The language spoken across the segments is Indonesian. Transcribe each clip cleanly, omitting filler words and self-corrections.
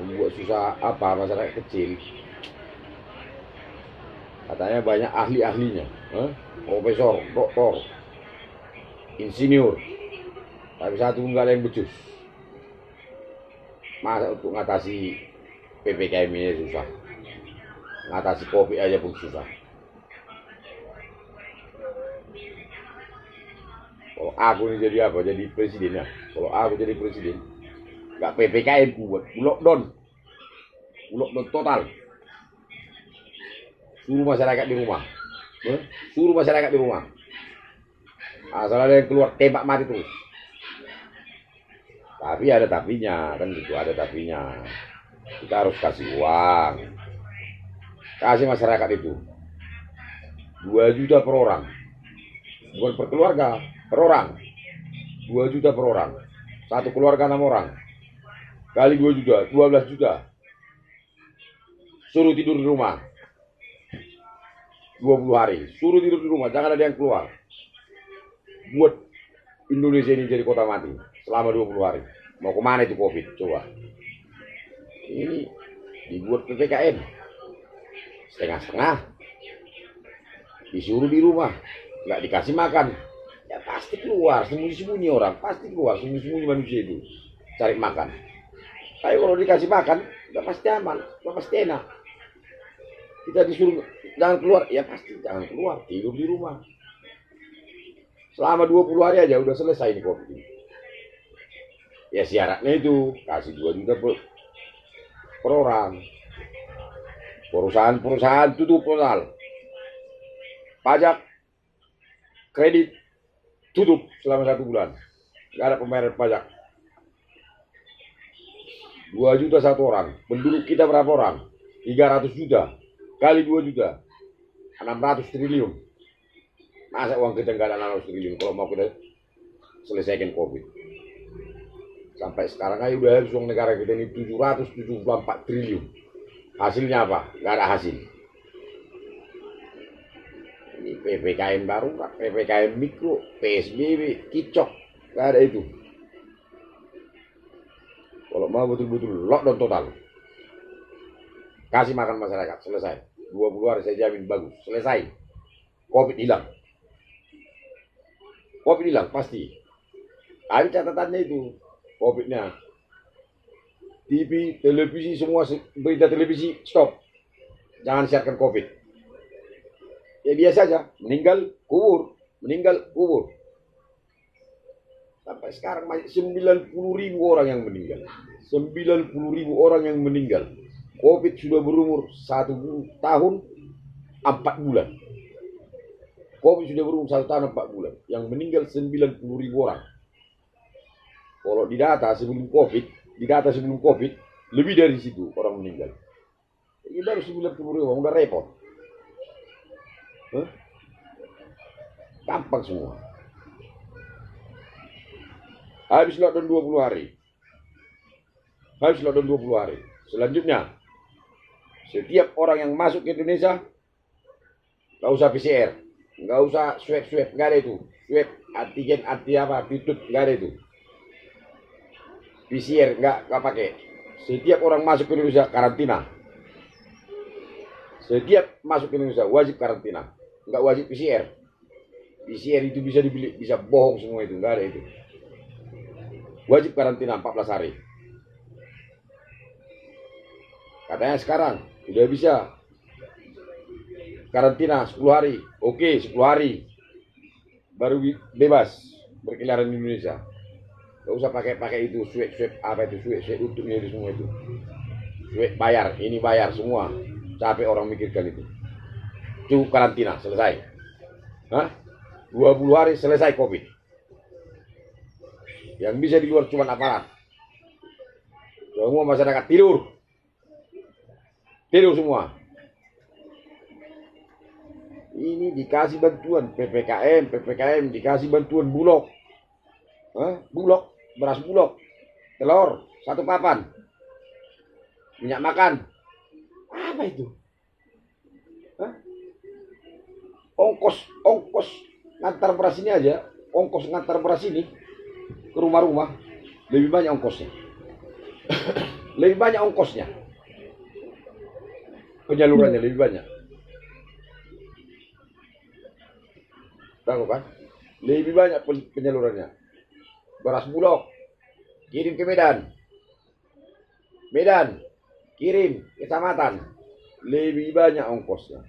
Buat susah apa masyarakat kecil. Katanya banyak ahli-ahlinya, profesor, doktor, insinyur, tapi satu nggak ada yang becus. Masa untuk ngatasi PPKM ini susah, ngatasi COVID aja pun susah. Kalau aku ini jadi apa? Jadi presiden ya. Kalau aku jadi presiden, nggak PPKM buat lockdown total. Suruh masyarakat di rumah, suruh masyarakat di rumah. Asal ada yang keluar tembak mati terus. Tapi ada tapinya, kan gitu, ada tapinya. Kita harus kasih uang, kasih masyarakat itu 2 juta per orang, bukan per keluarga, per orang. 2 juta per orang, satu keluarga 6 orang, kali 2 juta, 12 juta. Suruh tidur di rumah 20 hari, suruh tidur di rumah, jangan ada yang keluar. Buat Indonesia ini jadi kota mati selama 20 hari. Mau kemana itu COVID? Coba. Ini dibuat PPKM setengah-setengah, disuruh di rumah, nggak dikasih makan, ya pasti keluar, sembunyi-sembunyi orang, pasti keluar, sembunyi-sembunyi manusia itu cari makan. Tapi kalau dikasih makan, nggak pasti aman, nggak pasti enak. Kita disuruh jangan keluar, ya pasti jangan keluar, tidur di rumah. Selama 20 hari aja udah selesai nih COVID ini. Ya syaratnya itu kasih 2 juta per orang. Perusahaan-perusahaan tutup total. Pajak, kredit tutup selama 1 bulan. Gak ada pembayaran pajak. 2 juta satu orang. Penduduk kita berapa orang? 300 juta. Kali 2 juta. 600 triliun. Masa uang kita nggak ada 600 triliun kalau mau kita selesaikan COVID. Sampai sekarang aja udah habis uang negara kita ini 774 triliun. Hasilnya apa? Nggak ada hasil. Ini PPKM baru, PPKM mikro, PSBB, kicok, nggak ada itu. Kalau mau betul-betul lockdown total, kasih makan masyarakat, selesai. 20 hari saya jamin bagus, selesai. COVID hilang. COVID hilang, pasti. Ada catatannya itu, COVID-nya. TV, televisi, semua berita televisi, stop. Jangan siarkan COVID. Ya biasa aja, meninggal, kubur. Meninggal, kubur. Sampai sekarang masih 90.000 orang yang meninggal. 90.000 orang yang meninggal. COVID sudah berumur 1 tahun 4 bulan. COVID sudah berumur 1 tahun 4 bulan. Yang meninggal 90.000 orang. Kalau didata sebelum COVID, lebih dari situ orang meninggal. Ini baru 90.000 orang, udah repot. Gampang semua. Habis lockdown 20 hari. Selanjutnya, setiap orang yang masuk ke Indonesia, nggak usah PCR, nggak usah swab, nggak ada itu. Swab, antigen, pitut, nggak ada itu. PCR nggak pakai. Setiap orang masuk ke Indonesia karantina. Setiap masuk ke Indonesia wajib karantina, nggak wajib PCR. PCR itu bisa dibeli, bisa bohong semua itu, nggak ada itu. Wajib karantina 14 hari. Katanya sekarang udah bisa karantina 10 hari. Oke, 10 hari baru bebas berkeliaran di Indonesia. Gak usah pakai itu swab apa itu swab untuknya itu semua itu. Swab bayar, ini bayar semua. Capek orang mikirkan itu. Cukup karantina, selesai. 20 hari selesai COVID. Yang bisa di luar cuma aparat. Semua masyarakat tidur semua. Ini dikasih bantuan PPKM dikasih bantuan bulog. Beras bulog, telur 1 papan, minyak makan. Apa itu? Ongkos ngantar beras ini aja, ongkos ngantar beras ini ke rumah-rumah lebih banyak ongkosnya. lebih banyak ongkosnya, penyalurannya lebih banyak. Tahu kan? Lebih banyak penyalurannya. Beras Bulog kirim ke Medan, Medan kirim ke kecamatan, lebih banyak ongkosnya.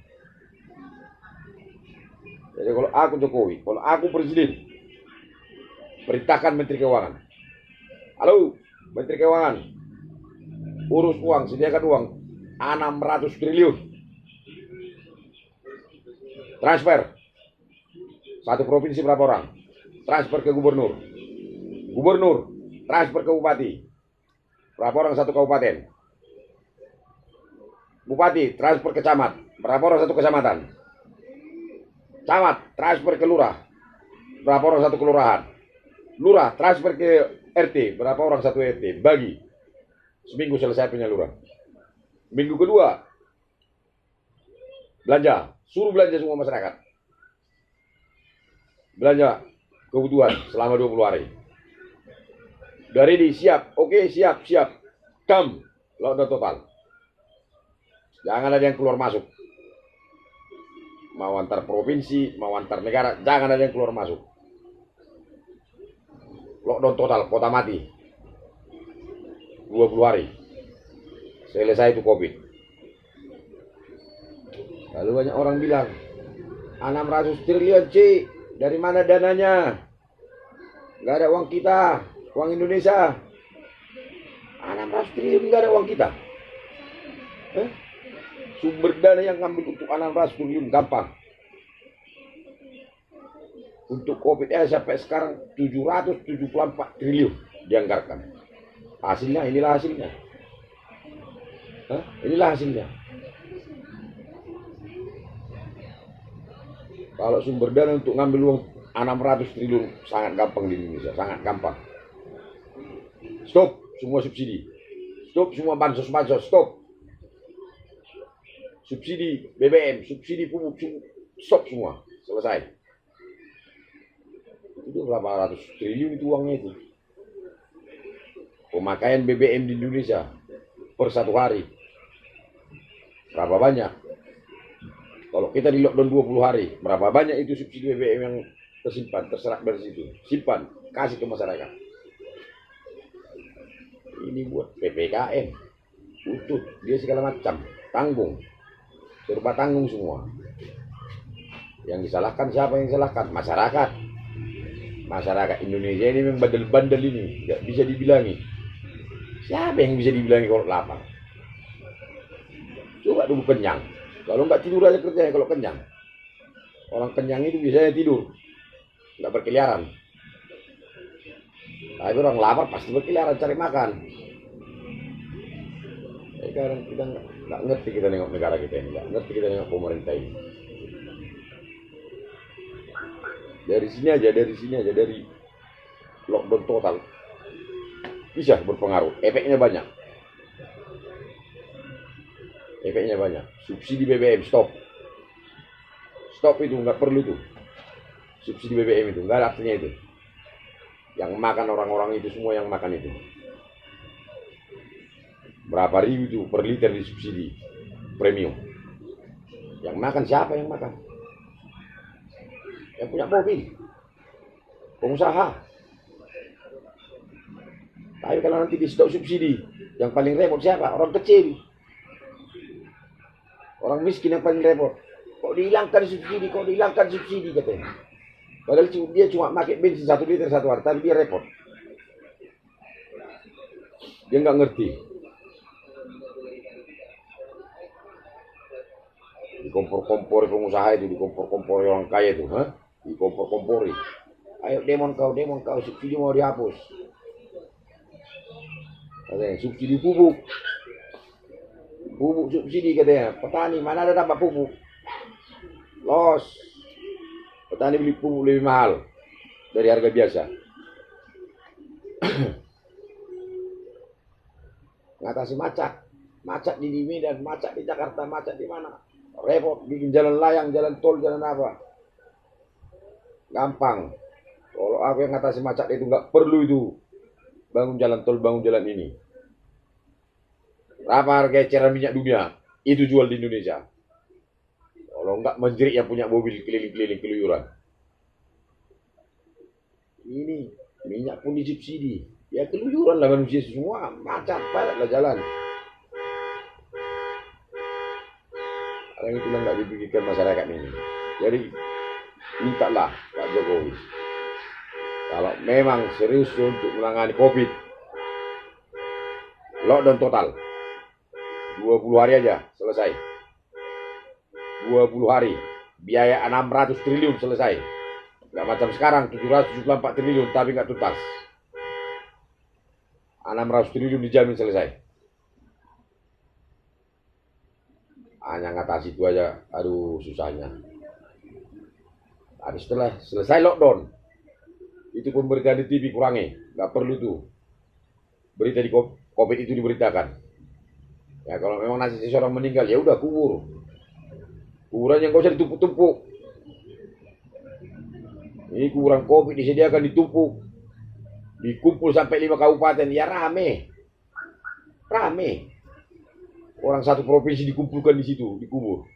Jadi kalau aku Jokowi, kalau aku presiden, perintahkan Menteri Keuangan. Halo, Menteri Keuangan, urus uang, sediakan uang 600 triliun. Transfer. Satu provinsi berapa orang? Transfer ke gubernur. Gubernur, transfer ke bupati. Berapa orang satu kabupaten? Bupati, transfer ke camat. Berapa orang satu kecamatan? Camat, transfer ke lurah. Berapa orang satu kelurahan? Lurah, transfer ke RT. Berapa orang satu RT? Bagi. Seminggu selesai penyaluran. Minggu kedua, belanja. Suruh belanja semua masyarakat. Belanja kebutuhan selama 20 hari. Dari ini siap. Oke, siap. Come. Lockdown total. Jangan ada yang keluar masuk. Mau antar provinsi, mau antar negara, jangan ada yang keluar masuk. Lockdown total, kota mati. 20 hari. Selesai itu COVID. Lalu banyak orang bilang, 600 triliun C, dari mana dananya? Nggak ada uang kita, uang Indonesia. 600 triliun nggak ada uang kita. Sumber dana yang ngambil untuk 600 triliun gampang. Untuk COVID sampai sekarang 774 triliun dianggarkan. Hasilnya, inilah hasilnya. Inilah hasilnya. Kalau sumber dana untuk ngambil uang 600 triliun sangat gampang di Indonesia, sangat gampang. Stop semua subsidi. Stop semua bansos, stop. Subsidi BBM, subsidi pupuk, stop semua, selesai. Itu berapa ratus triliun itu uangnya itu. Pemakaian BBM di Indonesia per satu hari berapa banyak? Kalau kita di lockdown 20 hari, berapa banyak itu subsidi BBM yang tersimpan, terserap dari situ? Simpan, kasih ke masyarakat. Ini buat PPKM, butuh dia segala macam, tanggung, serba tanggung semua. Yang disalahkan siapa yang disalahkan? Masyarakat. Masyarakat Indonesia ini memang bandel-bandel ini, nggak bisa dibilangi. Siapa yang bisa dibilangi kalau lapar? Coba dulu kenyang. Kalau nggak tidur aja kerjanya kalau kenyang. Orang kenyang itu biasanya tidur, nggak berkeliaran. Tapi orang lapar pasti berkeliaran cari makan. Sekarang kita nggak ngerti kita nengok negara kita ini, nggak ngerti kita nengok pemerintah ini. Dari sini aja, dari lockdown total bisa berpengaruh. Efeknya banyak. Subsidi BBM stop itu nggak perlu itu. Subsidi BBM itu nggak ada artinya itu. Yang makan orang-orang itu semua yang makan itu. Berapa ribu itu per liter di subsidi premium. Yang makan siapa yang makan? Yang punya mobil, pengusaha. Tapi kalau nanti di stop subsidi, yang paling repot siapa? Orang kecil. Orang miskin yang paling repot. Kok dihilangkan subsidi katanya. Padahal dia cuma pakai bensin 1 liter 1 hari, tapi dia repot. Dia nggak ngerti. Dikompor-kompori pengusaha itu, dikompor-kompori orang kaya itu, dikompor-kompori. Ayo demon kau, subsidi mau dihapus. Katanya, subsidi pupuk subsidi katanya. Petani mana ada dapat pupuk? Los. Petani beli pupuk lebih mahal dari harga biasa. Ngatasi macet di Medan, macet di Jakarta, macet di mana? Repot, bikin jalan layang, jalan tol, jalan apa? Gampang. Kalau aku yang ngatasi macet itu nggak perlu itu bangun jalan tol, bangun jalan ini. Berapa harga eceran minyak dunia? Itu jual di Indonesia. Kalau enggak menjerit yang punya mobil keliling-keliling keluyuran. Ini minyak pun disubsidi. Ya keluyuran lah manusia semua. Macet, padatlah jalan. Yang itulah nggak dipikirkan masyarakat ini. Jadi mintalah Pak Jokowi, kalau memang serius untuk menangani COVID, lockdown total 20 hari aja selesai. 20 hari biaya 600 triliun selesai. Nggak macam sekarang 774 triliun tapi nggak tuntas. 600 triliun dijamin selesai. Hanya ngatasi itu aja, aduh susahnya. Tapi setelah selesai lockdown, itu pun berita di TV kurangi, nggak perlu tuh berita di COVID itu diberitakan. Ya kalau memang nanti seseorang meninggal, ya udah kubur. Kuburannya nggak usah ditumpuk-tumpuk. Ini kuburan COVID disediakan ditumpuk, dikumpul sampai 5 kabupaten, ya rame. Orang satu provinsi dikumpulkan di situ, dikubur.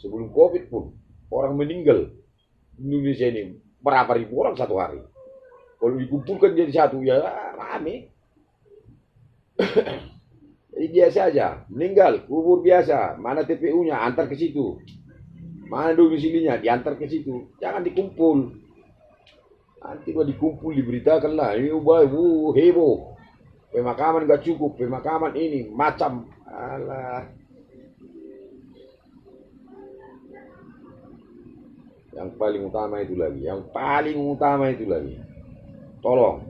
Sebelum COVID pun, orang meninggal di Indonesia ini berapa ribu orang satu hari. Kalau dikumpulkan jadi satu, ya rame. Jadi biasa aja, meninggal, kubur biasa. Mana TPU-nya, antar ke situ. Mana domisilinya, diantar ke situ. Jangan dikumpul. Nanti kalau dikumpul, diberitakan lah. Ini heboh. Pemakaman gak cukup, pemakaman ini macam. Alah. Yang paling utama itu lagi. Tolong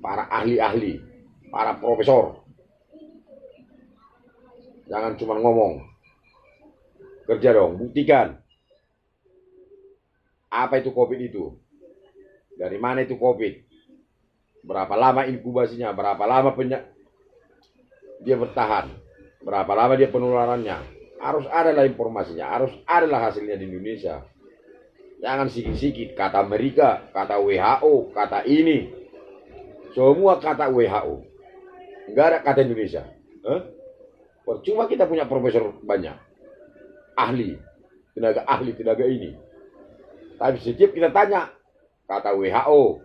para ahli-ahli, para profesor, jangan cuma ngomong, kerja dong, buktikan apa itu COVID itu, dari mana itu COVID, berapa lama inkubasinya, berapa lama dia bertahan, berapa lama dia penularannya. Harus adalah informasinya, harus adalah hasilnya di Indonesia. Jangan sikit-sikit kata Amerika, kata WHO, kata ini. Semua kata WHO. Enggak ada kata Indonesia. Percuma kita punya profesor banyak. Ahli, tenaga ini. Tapi setiap kita tanya, kata WHO.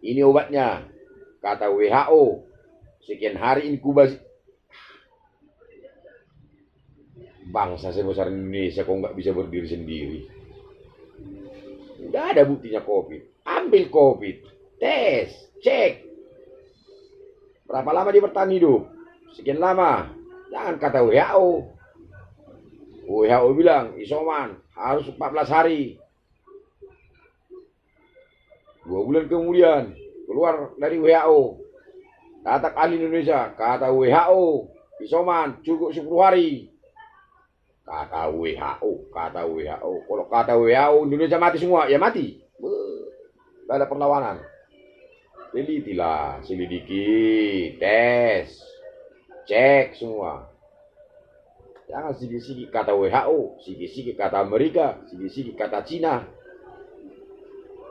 Ini obatnya. Kata WHO. Sekian hari inkubasi. Bangsa sebesar Indonesia kok nggak bisa berdiri sendiri. Nggak ada buktinya COVID. Ambil COVID, tes, cek. Berapa lama dia bertahan hidup? Sekian lama. Jangan kata WHO. WHO bilang isoman harus 14 hari. 2 bulan kemudian keluar dari WHO. Kata ahli Indonesia, kata WHO, isoman cukup 10 hari. Kata WHO. Kalau kata WHO Indonesia mati semua, ya mati. Gak ada perlawanan. Telitilah, selidiki, tes, cek semua. Jangan sikit-sikit kata WHO, sikit-sikit kata Amerika, sikit-sikit kata Cina.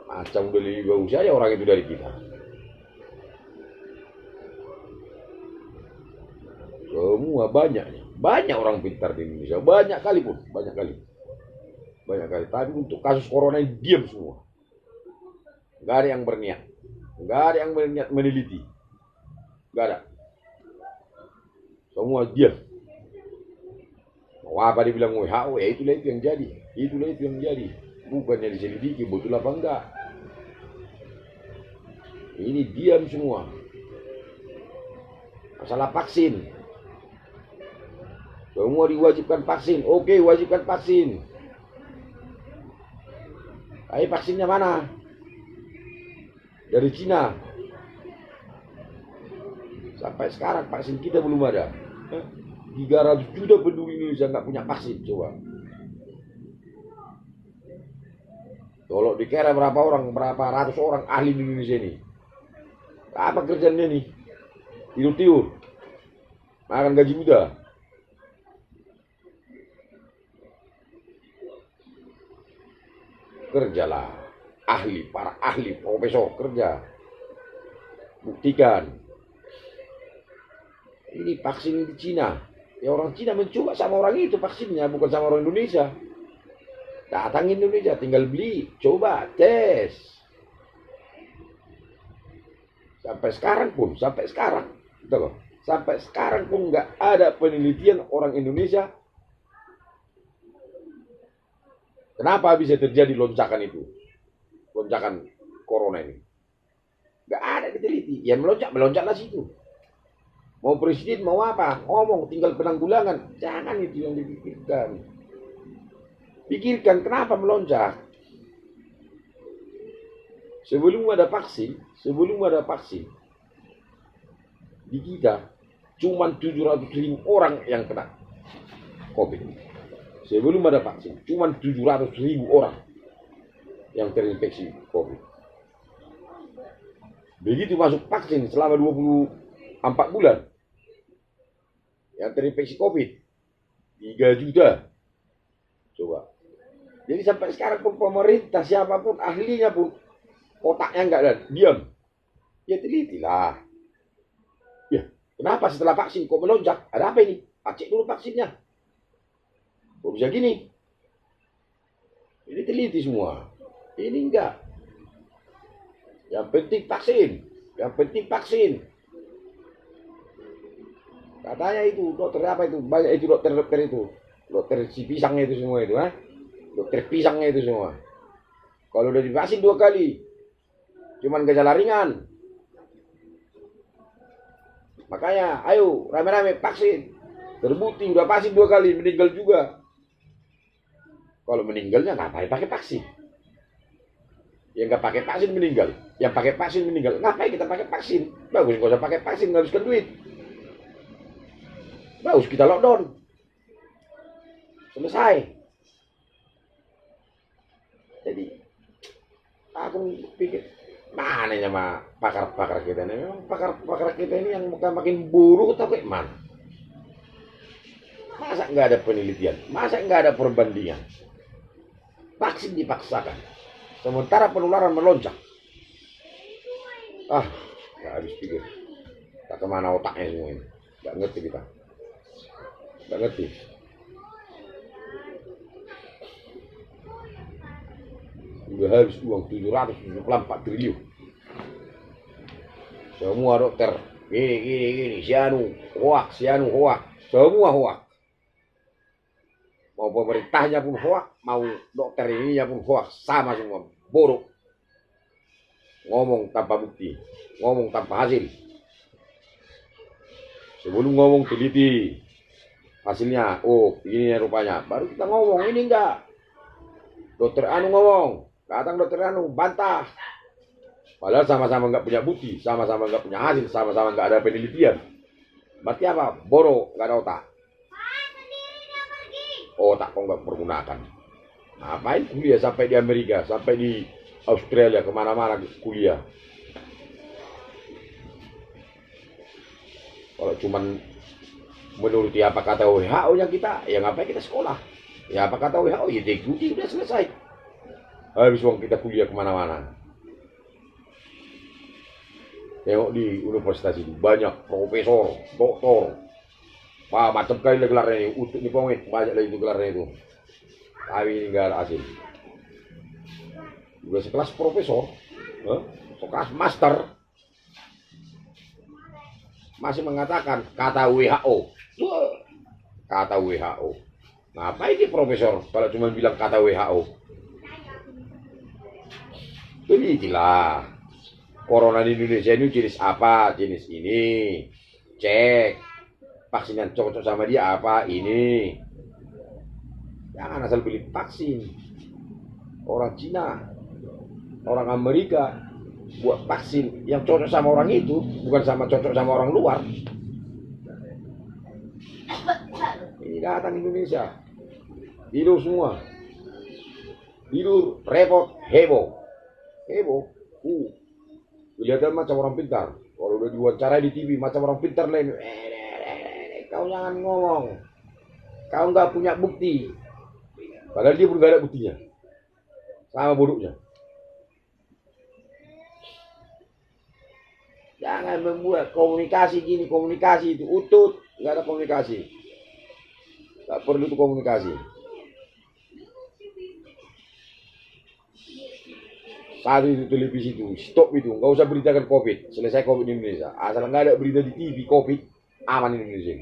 Macam udah lebih bagus aja orang itu dari kita. Semua banyak orang pintar di Indonesia, banyak kali. Tapi untuk kasus corona ini diam semua. Gak ada yang berniat, meneliti, gak ada. Semua diam. Mau apa dibilang WHO, ya itulah itu yang jadi. Bukannya diselidiki betul apa enggak. Ini diam semua. Masalah vaksin. Semua diwajibkan vaksin. Oke, wajibkan vaksin. Tapi vaksinnya mana? Dari Cina. Sampai sekarang vaksin kita belum ada. 300 juta penduduk Indonesia nggak punya vaksin. Coba. Kalau dikira berapa ratus orang ahli di Indonesia ini. Apa kerjanya nih? Tidur. Makan gaji muda. Kerjalah. Para ahli, profesor kerja. Buktikan. Ini vaksin di Cina. Ya orang Cina mencoba sama orang itu vaksinnya, bukan sama orang Indonesia. Datang Indonesia, tinggal beli, coba, tes. Sampai sekarang pun, gitu loh. Sampai sekarang pun nggak ada penelitian orang Indonesia. Kenapa bisa terjadi lonjakan itu? Lonjakan corona ini. Nggak ada diteliti. Ya melonjaklah situ. Mau presiden, mau apa, ngomong, tinggal penanggulangan. Jangan itu yang dipikirkan. Pikirkan kenapa melonjak. Sebelum ada vaksin, di kita cuma 700.000 orang yang kena COVID. Sebelum ada vaksin, cuma 700.000 orang yang terinfeksi COVID. Begitu masuk vaksin selama 24 bulan, yang terinfeksi COVID 3 juta. Coba. Jadi sampai sekarang pun pemerintah, siapapun ahlinya pun otaknya enggak ada, diam. Ya telitilah. Ya, kenapa setelah vaksin kok melonjak? Ada apa ini? Cek dulu vaksinnya. Kok bisa gini? Ini teliti semua. Ini enggak. Yang penting vaksin. Katanya itu dokter apa itu, banyak itu dokter itu, dokter si pisangnya itu semua itu, dokter pisangnya itu semua. Kalau udah divaksin 2 kali, cuman gejala ringan. Makanya, ayo rame-rame vaksin. Terbukti udah vaksin 2 kali, meninggal juga. Kalau meninggalnya ngapain pakai vaksin? Yang nggak pakai vaksin meninggal, yang pakai vaksin meninggal. Ngapain kita pakai vaksin? Bagus nggak usah pakai vaksin, menghabiskan duit. Bagus kita lockdown. Selesai. Jadi aku pikir mana sama pakar-pakar kita ini. Memang pakar-pakar kita ini yang makin buruk atau kayak mana? Masa nggak ada penelitian? Masa nggak ada perbandingan? Vaksin dipaksakan. Sementara penularan melonjak. Nggak habis pikir. Tak kemana otaknya semua ini. Nggak ngerti kita. Nggak ngerti. Udah habis uang 774 triliun. Semua dokter gini, sianu hoak. Semua hoak. Mau pemerintahnya pun hoak, mau dokter ininya pun hoak, sama semua, buruk. Ngomong tanpa bukti, ngomong tanpa hasil. Sebelum ngomong teliti hasilnya, ini rupanya. Baru kita ngomong, ini enggak. Dokter Anu ngomong, datang dokter Anu, bantah. Padahal sama-sama nggak punya bukti, sama-sama nggak punya hasil, sama-sama nggak ada penelitian. Berarti apa? Bodoh, nggak ada otak. Otak kok nggak pergunakan. Ngapain kuliah sampai di Amerika, sampai di Australia, kemana-mana kuliah. Kalau cuman menuruti apa kata WHO-nya kita, ya ngapain kita sekolah? Ya apa kata WHO, ya diikuti, udah selesai. Habis uang kita kuliah kemana-mana. Tengok di universitas itu banyak profesor, doktor, macam kali lah gelarnya ini, untuk di Pongit banyak lagi itu gelarnya itu. Tapi ini nggak ada hasil. Juga sekelas profesor, sekelas master, masih mengatakan kata WHO. Kata WHO. Ngapain dia profesor kalau cuma bilang kata WHO? Telitilah. Corona di Indonesia ini jenis apa? Jenis ini. Cek. Vaksin yang cocok sama dia apa? Ini. Jangan asal beli vaksin. Orang Cina, orang Amerika buat vaksin yang cocok sama orang itu, bukan sama cocok sama orang luar. Ini datang Indonesia. Tidur semua. Tidur, repot, heboh. Kelihatan macam orang pintar. Kalau udah diwawancara di TV macam orang pintar lain. Kau jangan ngomong. Kau nggak punya bukti. Padahal dia pun nggak ada buktinya. Sama bodohnya. Jangan membuat komunikasi gini, komunikasi itu utut, nggak ada komunikasi. Nggak perlu itu komunikasi. Satu itu televisi itu, stop itu, nggak usah beritakan COVID, selesai COVID di Indonesia. Asal nggak ada berita di TV COVID, aman Indonesia.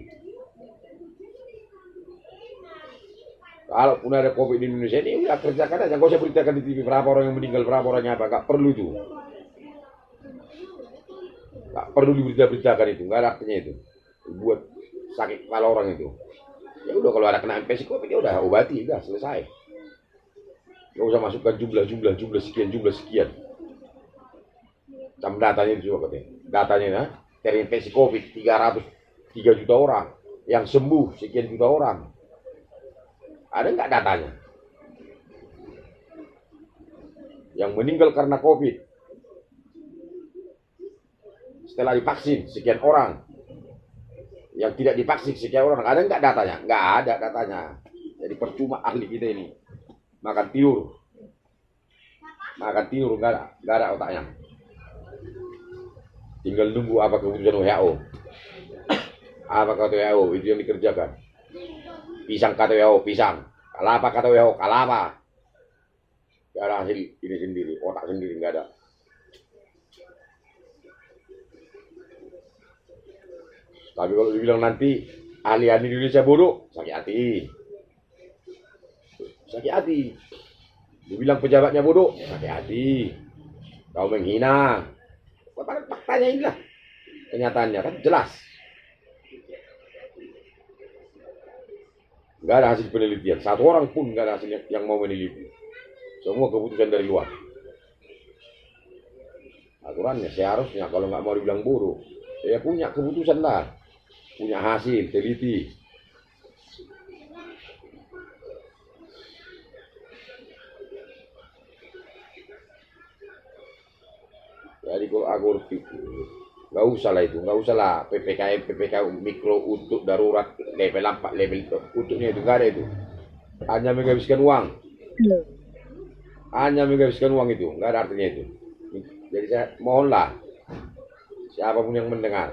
Kalaupun ada COVID di Indonesia ini, udah kerjakan aja, nggak usah beritakan di TV berapa orang yang meninggal, berapa orangnya apa, nggak perlu itu. Nggak perlu diberita-beritakan itu, nggak ada artinya itu. Buat sakit kepala orang itu. Ya udah kalau ada kena infeksi COVID ya udah obati, udah selesai. Nggak usah masukkan jumlah sekian. Jam datanya itu juga katanya. Datanya nah, terinfeksi COVID 303 juta orang, yang sembuh sekian juta orang. Ada nggak datanya? Yang meninggal karena COVID setelah divaksin sekian orang, yang tidak divaksin sekian orang, ada nggak datanya? Nggak ada datanya. Jadi percuma ahli kita ini makan tidur, nggak ada otaknya. Tinggal nunggu apa keputusan WHO, apa kata WHO itu yang dikerjakan. Pisang kata WHO pisang, kalapa kata WHO kalapa. Nggak ada hasil ini sendiri, otak sendiri nggak ada. Tapi kalau dibilang nanti ahli-ahli Indonesia bodoh, sakit hati. Dibilang pejabatnya bodoh, sakit hati. Kau menghina. Faktanya inilah. Kenyataannya kan jelas. Nggak ada hasil penelitian. Satu orang pun nggak ada hasil yang mau meneliti. Semua keputusan dari luar. Aturannya seharusnya kalau nggak mau dibilang bodoh, ya punya keputusan lah. Punya hasil, teliti. Jadi kalau aku berpikir, nggak usah lah PPKM mikro untuk darurat level 4, level itu, untuknya itu nggak ada itu. Hanya menghabiskan uang. Itu, nggak ada artinya itu. Jadi saya mohonlah, siapapun yang mendengar,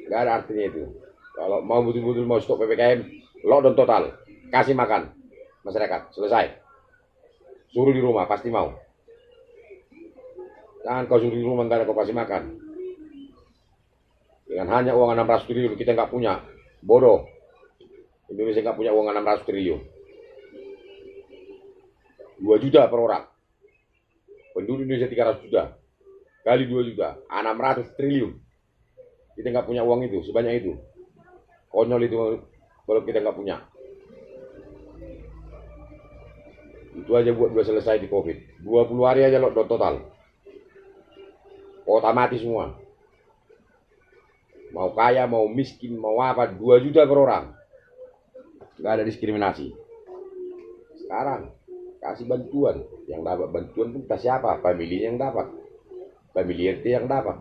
nggak ada artinya itu. Kalau mau betul-betul mau stop PPKM, lockdown total, kasih makan masyarakat, selesai. Suruh di rumah, pasti mau. Jangan kau suruh di rumah, nggak ada kau kasih makan. Dengan hanya uang 600 triliun, kita nggak punya. Bodoh. Indonesia nggak punya uang 600 triliun. 2 juta per orang. Penduduk Indonesia 300 juta. Kali 2 juta, 600 triliun. Kita nggak punya uang itu, sebanyak itu. Konyol itu kalau kita nggak punya. Itu aja buat selesai di COVID. 20 hari aja lockdown total. Kota mati semua. Mau kaya, mau miskin, mau apa, 2 juta per orang. Nggak ada diskriminasi. Sekarang, kasih bantuan. Yang dapat bantuan pun entah siapa, familinya yang dapat. Famili RT yang dapat.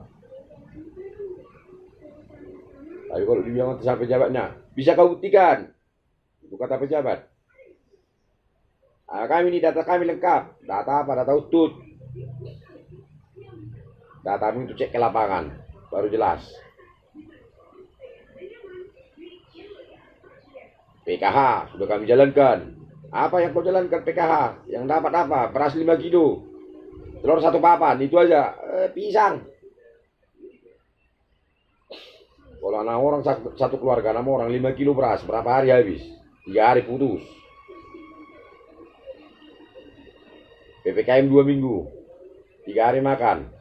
Tapi kalau dibilang sampai pejabatnya, bisa kau buktikan. Itu kata pejabat. Kami ini data kami lengkap. Data apa? Data utut. Data itu cek ke lapangan, baru jelas. PKH sudah kami jalankan. Apa yang kau jalankan PKH? Yang dapat apa? Beras 5 kilo, telur 1 papan, itu aja. Pisang. Kalau 6 orang satu keluarga, 6 orang 5 kilo beras, berapa hari habis? 3 hari putus. PPKM 2 minggu, 3 hari makan.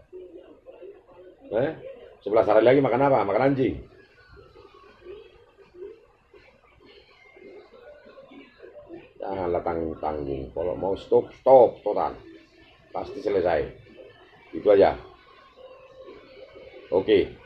11 hari lagi makan apa? Makan anjing. Janganlah tanggung-tanggung. Kalau mau stop total. Pasti selesai. Itu aja. Oke.